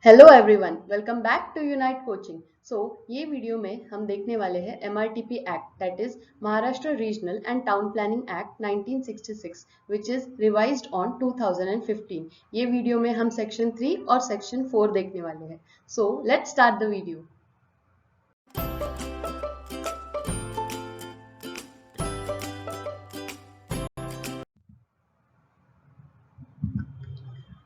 Hello everyone, welcome back to Unite coaching. ये video में हम देखने वाले हैं MRTP Act, that is Maharashtra Regional and Town Planning Act 1966, which is revised on 2015। ये वीडियो में हम सेक्शन 3 और सेक्शन 4 देखने वाले हैं। Let's start the video.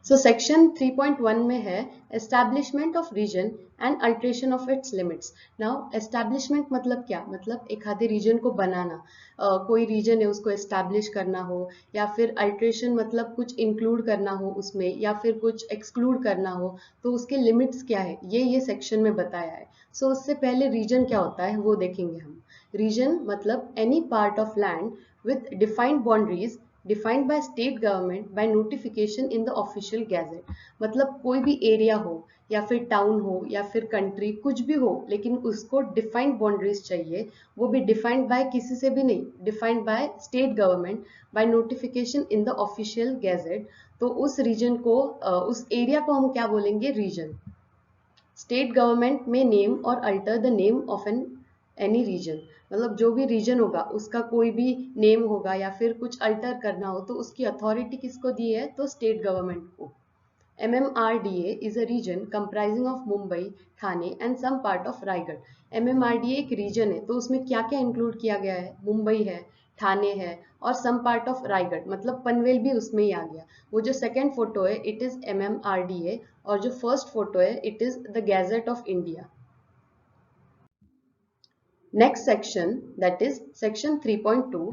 Section 3.1 में है establishment of region and alteration of its limits. Now establishment मतलब क्या, मतलब एक आधे रीजन को बनाना, कोई रीजन है उसको एस्टैब्लिश करना हो, या फिर अल्ट्रेशन मतलब कुछ इंक्लूड करना हो उसमें, या फिर कुछ एक्सक्लूड करना हो, तो उसके लिमिट्स क्या है ये सेक्शन में बताया है। उससे पहले रीजन क्या होता है वो देखेंगे हम। रीजन मतलब any part of land with defined boundaries defined by state government by notification in the official gazette. मतलब कोई भी एरिया हो या फिर टाउन हो या फिर कंट्री, कुछ भी हो, लेकिन उसको डिफाइंड बाउंड्रीज चाहिए। वो भी डिफाइंड बाय किसी से भी नहीं, defined by state government by notification in the official gazette. तो उस रीजन को, उस एरिया को हम क्या बोलेंगे, रीजन। स्टेट गवर्नमेंट में नेम और alter the name of any region. मतलब जो भी रीजन होगा उसका कोई भी नेम होगा या फिर कुछ अल्टर करना हो तो उसकी अथॉरिटी किसको दी है, तो स्टेट गवर्नमेंट को। MMRDA is a region comprising of Mumbai, Thane and some part of Raigad. MMRDA एक रीजन है, तो उसमें क्या क्या इंक्लूड किया गया है, मुंबई है, ठाणे है और सम पार्ट ऑफ रायगढ़, मतलब पनवेल भी उसमें ही आ गया। वो जो सेकंड फोटो है इट इज MMRDA, और जो फर्स्ट फोटो है it is the gadget of India. Next section, that is section 3.2,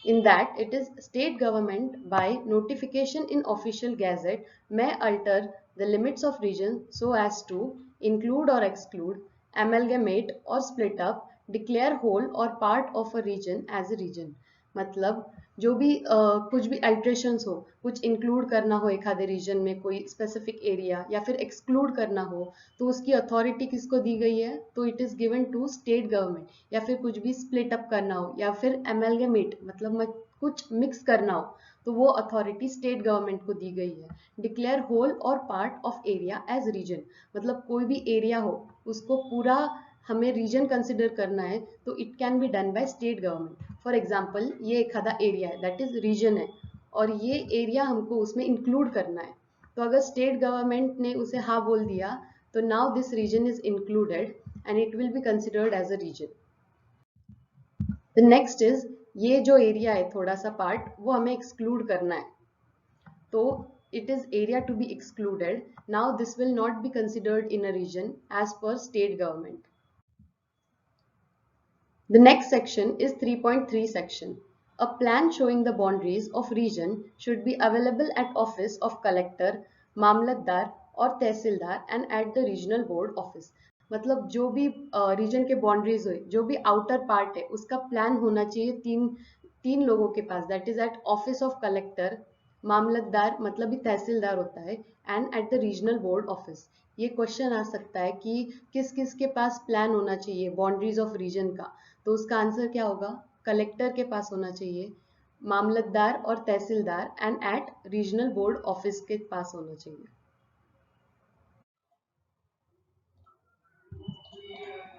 in that it is state government by notification in official gazette may alter the limits of region so as to include or exclude, amalgamate or split up, declare whole or part of a region as a region। मतलब जो भी कुछ भी alterations हो, कुछ include करना हो एक आधे रीजन में कोई स्पेसिफिक एरिया, या फिर एक्सक्लूड करना हो, तो उसकी अथॉरिटी किसको दी गई है, तो it is given to state government. या फिर कुछ भी स्प्लिट अप करना हो या फिर एमेलगेमेट मतलब कुछ मिक्स करना हो, तो वो अथॉरिटी स्टेट गवर्नमेंट को दी गई है। डिक्लेयर होल और part of area as region, मतलब कोई भी एरिया हो उसको पूरा हमें रीजन कंसिडर करना है तो it can be done by state government. For example ये एक आधा एरिया है, दैट इज रीजन है, और ये एरिया हमको उसमें इंक्लूड करना है। तो अगर स्टेट गवर्नमेंट ने उसे हाँ बोल दिया तो now this region is included and it will be considered as a region. The next is, ये जो एरिया है थोड़ा सा पार्ट वो हमें एक्सक्लूड करना है, तो it is area to be excluded. Now this will not be considered in a region as per state government. The next section is 3.3 section. A plan showing the boundaries of region should be available at office of collector, मामलतदार और तहसीलदार and at the regional board office। मतलब जो भी reason के boundaries हो, जो भी outer part है उसका प्लान होना चाहिए तीन तीन लोगों के पास, that is at office of collector, मामलतदार मतलब भी तहसीलदार होता है, and at the regional board office. ये क्वेश्चन आ सकता है कि किस किस के पास प्लान होना चाहिए बाउंड्रीज ऑफ रीजन का, तो उसका आंसर क्या होगा, कलेक्टर के पास होना चाहिए, मामलतदार और तहसीलदार and at regional board office के पास होना चाहिए।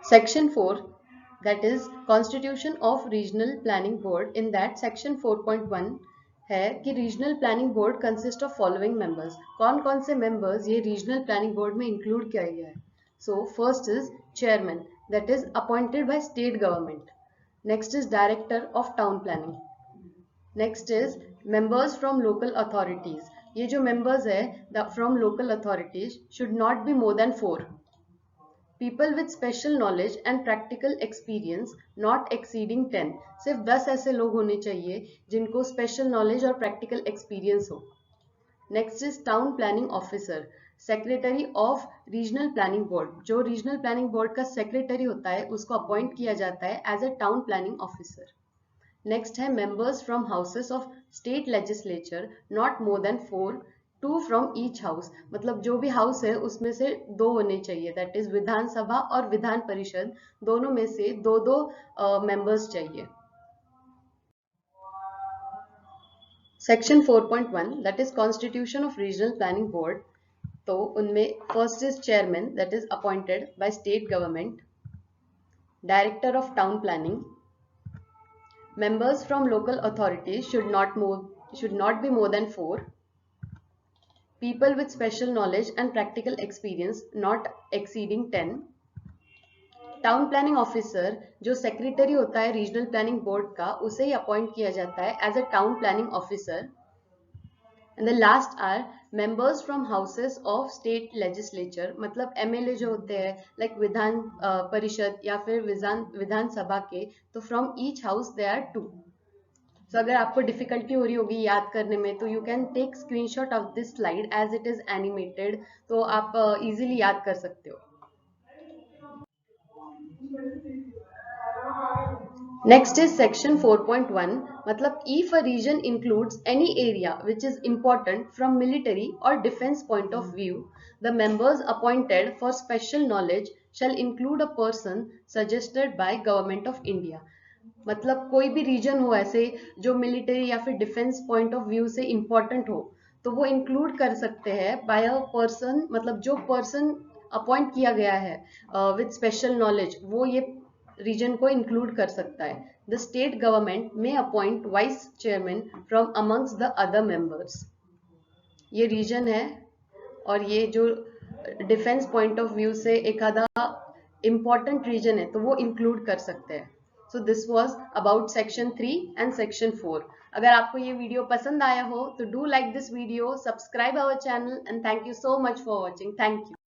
Section 4, that is constitution of regional planning board, in that section 4.1 है कि regional planning board consist of following members. कौन कौन से मेंबर्स ये रीजनल प्लानिंग बोर्ड में इंक्लूड किया गया है। First is chairman, that is appointed by state government. Next is director of town planning. Next is members from local authorities. ये जो मेंबर्स है from local authorities should not be more than 4। People with special knowledge and practical experience not exceeding 10। सिर्फ 10 ऐसे लोग होने चाहिए जिनको special knowledge और प्रैक्टिकल एक्सपीरियंस हो। Next is town planning officer, secretary of regional planning board. जो regional planning board का सेक्रेटरी होता है उसको अपॉइंट किया जाता है as a town planning officer. Next है members from houses of state legislature not more than 4, 2 from each house. मतलब जो भी हाउस है उसमें से 2 होने चाहिए, दैट इज विधानसभा और विधान परिषद, दोनों में से दो दो मेंबर्स चाहिए। Section 4.1, that is constitution of regional planning board, तो उनमें first is chairman, that is appointed by state government, director of town planning, members from local authorities should not be more than 4, people with special knowledge and practical experience not exceeding 10, town planning officer जो secretary होता है regional planning board का, उसे ही appoint किया जाता है as a town planning officer. And the last are members from houses of state legislature, मतलब MLA जो होते हैं लाइक विधान परिषद या फिर विधानसभा के, तो from each house they are 2। तो अगर आपको डिफिकल्टी हो रही होगी याद करने में, तो you can take screenshot of this slide as it is animated, तो आप इजीली याद कर सकते हो। Next is section 4.1, मतलब if a region includes any area which is important from military or defense point of view, the members appointed for special knowledge shall include a person suggested by Government of India। मतलब कोई भी reason हो ऐसे जो military या फिर defence point of view से important हो, तो वो इंक्लूड कर सकते हैं बाय अ पर्सन, मतलब जो पर्सन अपॉइंट किया गया है विद स्पेशल नॉलेज, वो ये रीजन को इंक्लूड कर सकता है। द स्टेट गवर्नमेंट में appoint vice chairman from amongst the other members. ये रीजन है और ये जो डिफेंस पॉइंट ऑफ व्यू से एक आधा इम्पॉर्टेंट रीजन है, तो वो इंक्लूड कर सकते हैं। So this was about section 3 and section 4। अगर आपको ये वीडियो पसंद आया हो तो do like this video, subscribe our channel and thank you so much for watching. Thank you.